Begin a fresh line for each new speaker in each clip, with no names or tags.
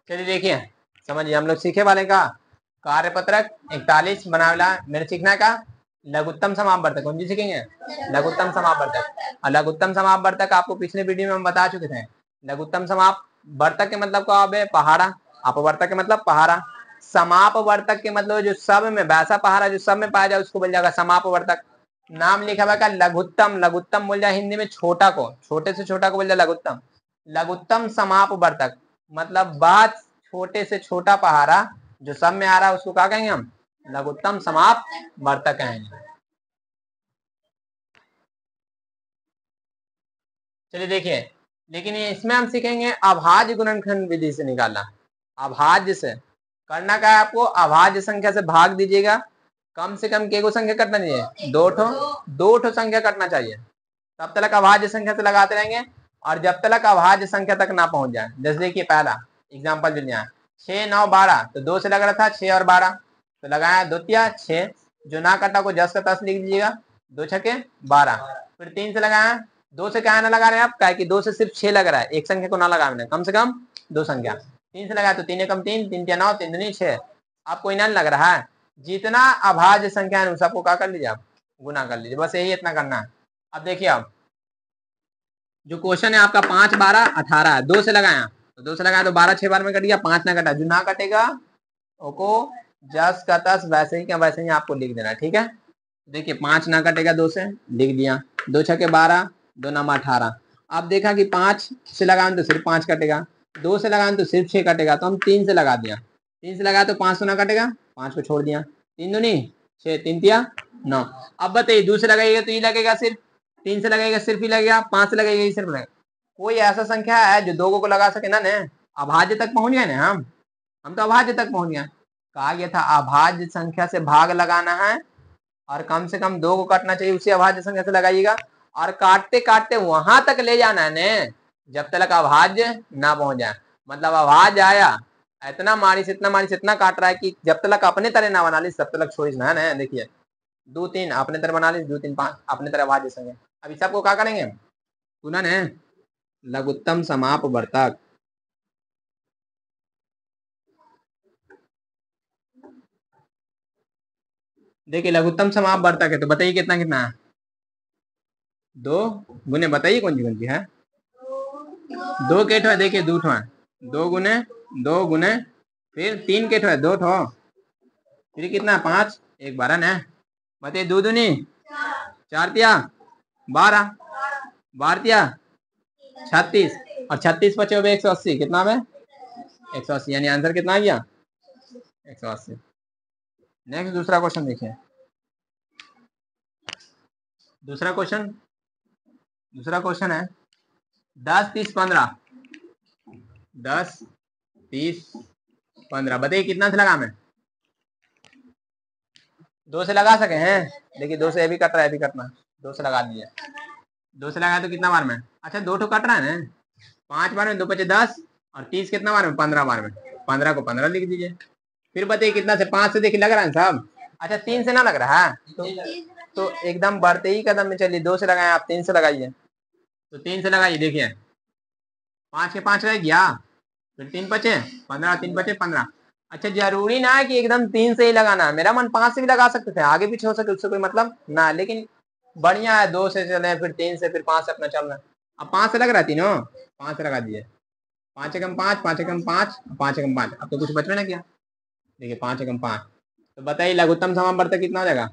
चलिए देखिए, समझिए हम लोग सीखे वाले का कार्यपत्रक 41 बनावला मेरे सीखना का लघुत्तम समापवर्तक। कौन जी सीखेंगे? लघुत्तम समापवर्तक। और लघुत्तम समापवर्तक आपको पिछले वीडियो में हम बता चुके थे। लघुत्तम समापवर्तक के मतलब क्या है? पहाड़ा। अपवर्तक के मतलब पहाड़ा। समापवर्तक के मतलब जो सब में, वैसा पहाड़ा जो सब में पाया जाए उसको बोल जाएगा समापवर्तक। नाम लिखा हुआ का लघुत्तम। लघुत्तम बोल जाए हिंदी में छोटा को, छोटे से छोटा को बोल जाए लघुत्तम। लघुत्तम समापवर्तक मतलब बात छोटे से छोटा पहाड़ा जो सब में आ रहा है उसको क्या कहेंगे हम? लघुत्तम समापवर्तक कहेंगे। चलिए देखिए, लेकिन इसमें हम सीखेंगे अभाज्य गुणनखंड विधि से निकालना। अभाज्य से करना क्या है आपको? अभाज्य संख्या से भाग दीजिएगा। कम से कम केगो संख्या कटना चाहिए? दो ठो संख्या कटना चाहिए। तब तक अभाज्य संख्या से लगाते रहेंगे और जब तक अभाज्य संख्या तक ना पहुंच जाए। जैसे देखिए पहला एग्जाम्पल जो लिया 6 9 12, तो 2 से लग रहा था 6 और 12, तो लगाया 2 तिया 6, जो ना कटा को 10 का 10 लिख दीजिएगा, 2 छके 12। फिर 3 से लगाया, 2 से क्या ना लगा रहे हैं आप? क्या कि 2 से सिर्फ 6 लग रहा है, एक संख्या को ना लगा रहे हैं, कम से कम 2 संख्या। 3 से लगाया तो 3 एकम 3, 3 तिया 9, 3 दूनी 6। आपको इतना लग रहा है? जितना अभाज्य संख्या है सबको क्या कर लीजिए आप? गुना कर लीजिए, बस यही इतना करना है। अब देखिए आप जो क्वेश्चन है आपका 5 12 18 है, 2 से लगाया तो 2 से लगाया तो 12 6 बार में कट गया, 5 ना कटा, जो ना कटेगा ओको जस का तस वैसे ही क्या वैसे ही आपको लिख देना। ठीक है, देखिए 5 ना कटेगा 2 से, लिख दिया। 2 छके 12, 2 नामा 18। अब देखा कि 5 से लगाएं तो सिर्फ 5 कटेगा, 2 से लगाएं तो सिर्फ 6 कटेगा, तो हम 3 से लगा दिया। 3 से लगाया तो 5 तो ना कटेगा, 5 को छोड़ दिया। 3 दूनी 6, 3 तिया 9। अब बताइए 2 से लगाइएगा तो ये लगेगा सिर्फ, 3 से लगेगा सिर्फ ही लगेगा, 5 से लगेगा ये सिर्फ लगेगा। कोई ऐसा संख्या है जो दो को लगा सके ना? ने अभाज्य तक पहुंच गए ना हम तो अभाज्य तक पहुंच गए। कहा गया था अभाज्य संख्या से भाग लगाना है और कम से कम 2 को काटना चाहिए, उसी अभाज्य संख्या से लगाइएगा और काटते काटते वहां तक ले जाना है ने जब तक अभाज्य ना पहुंच जाए। मतलब अभाज्य आया, इतना मारिस इतना मारिस इतना काट रहा है कि जब तक अपने तरह ना बना ली तब तक छोड़िस ना है। देखिए 2 3 अपने तरह बना ली, 2 3 5 अपने तरह अभाज्य संख्या। अब इस सबको क्या करेंगे? गुणन है लघुत्तम समापवर्तक। देखिए लघुत्तम समापवर्तक है तो बताइए कितना कितना है? 2 गुने बताइए कौन सी है? 2 के ठो है, देखिए 2 ठो है, 2 गुने फिर 3 के ठो है 2 ठो, फिर कितना 5 1 12 ना। बताइए 2 दूनी 4 तिया 12, 12 तिया 36 और 36 बचे हुए 180, कितना में 180, यानी आंसर कितना आ गया? 180। नेक्स्ट दूसरा क्वेश्चन देखिए। दूसरा क्वेश्चन है 10 30 15। 10 30 15 बताइए कितना से लगा मैं? 2 से लगा सके हैं? देखिए 2 से ये भी कट रहा है, भी कटना, 2 से लगा दीजिए। 2 से लगाया तो कितना बार में? अच्छा 2 ठो कट रहा है ना, 5 बार में 2 बचे 10 और 30 कितना बार में? 15 बार में, 15 को 15 लिख दीजिए। फिर बताइए कितना से? 5 से देखिए लग रहा है सब। अच्छा 3 से ना लग रहा है तो एकदम बढ़ते ही कदम में चलिए, 2 से लगाए आप 3 से लगाइए, तो 3 से लगाइए। देखिए 5 के 5 रह गया, फिर 3 बचे 15, 3 बचे 15। अच्छा जरूरी ना है कि एकदम 3 से ही लगाना है, मेरा मन 5 से भी लगा सकते थे, आगे पीछे हो सके उससे कोई मतलब ना, लेकिन बढ़िया है 2 से चले, फिर 3 से, फिर 5 से अपना चल रहा है। अब 5 से लग रहा है तीनों, 5 से लगा दीजिए। 5 एकम 5, 5 एकम 5, 5 एकम 5, अब तो कुछ बच में ना क्या? देखिए 5 एकम 5, तो बताइए लघुत्तम समापवर्तक कितना हो जाएगा?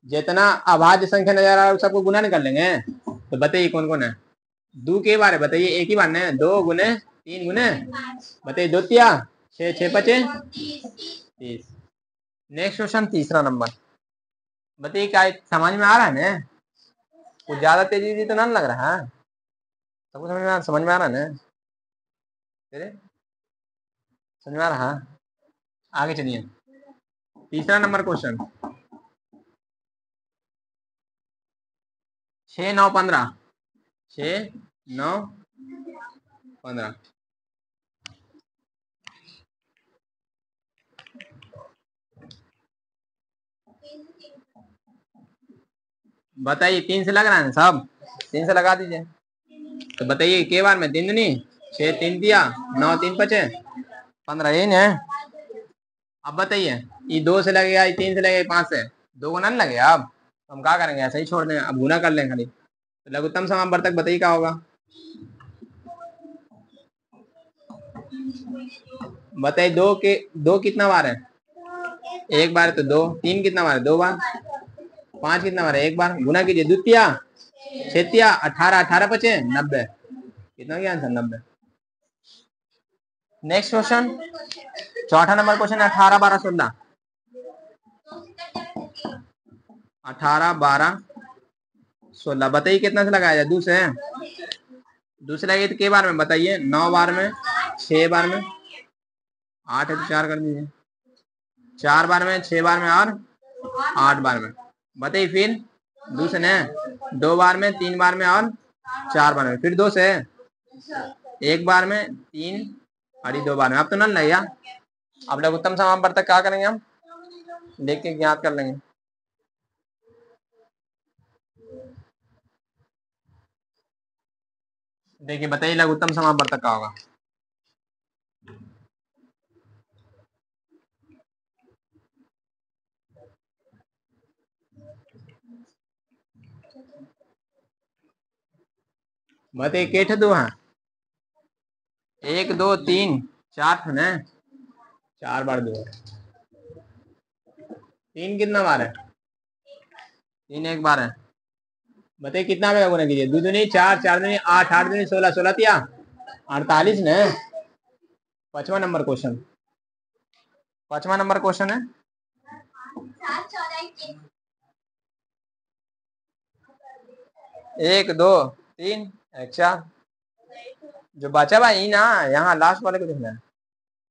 जितना अभाज्य संख्या नजर आ रहा है सबको गुना निकाल लेंगे। तो बताइए कौन कौन है? 2 के बार है, बताइए एक ही बार ने, 2 गुने 3 गुने, बताइए 2 तिया 6, 6 पचे 30। नेक्स्ट क्वेश्चन तीसरा नंबर, बताइए क्या समझ में आ रहा है ना? कुछ ज्यादा तेजी तो ना लग रहा है? सबको समझ में आ रहा है ना? समझ में आ रहा है? आगे चलिए तीसरा नंबर क्वेश्चन, 6 9 15। 6 9 15 बताइए 3 से लग रहा है सब? 3 से लगा दीजिए। तो बताइए के बार में 3 दूनी 6, 3 दिया 9, 3 5 15, यही है। अब बताइए ये 2 से लगेगा, ये 3 से लगेगा, 5 से 2 गुना नहीं लगेगा। अब हम क्या करेंगे, ऐसा ही छोड़ दें, अब गुना कर लें खाली। तो लघुत्तम समावर्तक बताइए क्या होगा। बताइए दो कितना बार है, एक बार तो 2, 3 कितना बार है, 2 बार, 5 कितना बार है, 1 बार। गुना कीजिए, द्वितीया छेतिया 18, 18 5 90, कितना क्या आंसर 90। नेक्स्ट क्वेश्चन, चौथा नंबर क्वेश्चन 18 12 16। 18 12 16 बताइए कितना से लगाया जाए, दूसरे लगाइए तो के बार में बताइए, 9 बार में, 6 बार में, 8 है तो 4 कर दीजिए, 4 बार में, 6 बार में और 8 बार में। बताइए फिर दूसरे 2 बार में, 3 बार में और 4 बार में, फिर 2 से 1 बार में, 3 और 2 बार में। अब तो नन लगेगा। अब लघुत्तम समावर्तक क्या करेंगे, हम देख के ज्ञात कर लेंगे। देखिए बताइए लघुत्तम समावर्तक क्या होगा। बताइए केठ दो है, 1 2 3 4 ठन है, 4 बार 2 है। 3 कितना बार है, 3 1 बार है। बताइए कितना में गुना कीजिए, 2 दूनी 4, 4 दूनी 8, 8 दूनी 16, 16 तिया 48 ने। 5वां नंबर क्वेश्चन, 5वां नंबर क्वेश्चन है 1 2 3 1 4। जो बचा भाई ना, यहाँ लास्ट वाले को देखना है,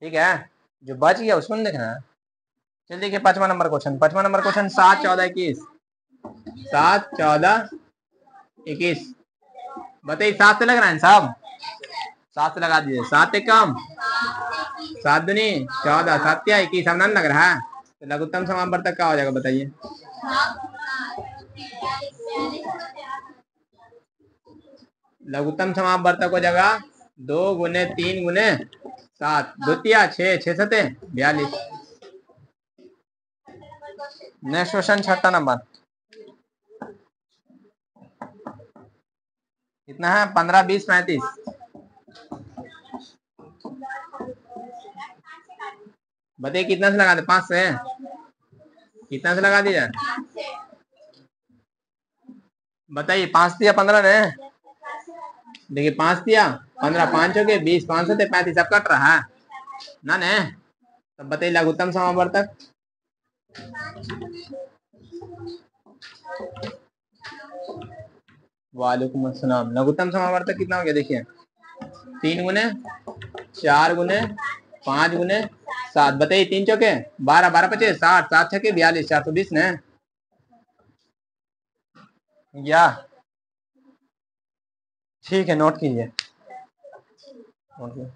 ठीक है, जो बच गया उसको नहीं देखना है। चलिए देखिए 5वां नंबर क्वेश्चन, 5वां नंबर क्वेश्चन 7 14 21, 7 14 21। बताइए 7 से लग रहा है साहब, 7 से लगा दीजिए, 7 एक कम 7 दूनी 14, 7 या 21, अब लग रहा है। तो लघुत्तम समावर्तक क्या हो जाएगा बताइए। लघुत्तम समावर्तक हो जाएगा 2 गुने 3 गुने 7, द्वितीया 6, 6 7 42। नेक्स्ट क्वेश्चन 6ठा नंबर कितना है, 15 20 35। बताइए कितना से लगा दे, 5 से, कितना से लगा दिया। बताइए 5 दिया 15 ने, देखिए 5 दिया 15, 5 हो गए 20, 5 से 35, सब कट रहा है ना ने। तब बताइए लघुत्तम समावर्तक। वालेकुम अस्सलाम। लघुत्तम समावर्तक कितना हो गया देखिए, 3 गुने 4 गुने 5 गुने 7। बताइए 3 चौके 12, 12 पचे 60, 7 छके 42, 420 ने। या ठीक है, नोट कीजिए, नोट कीजिए।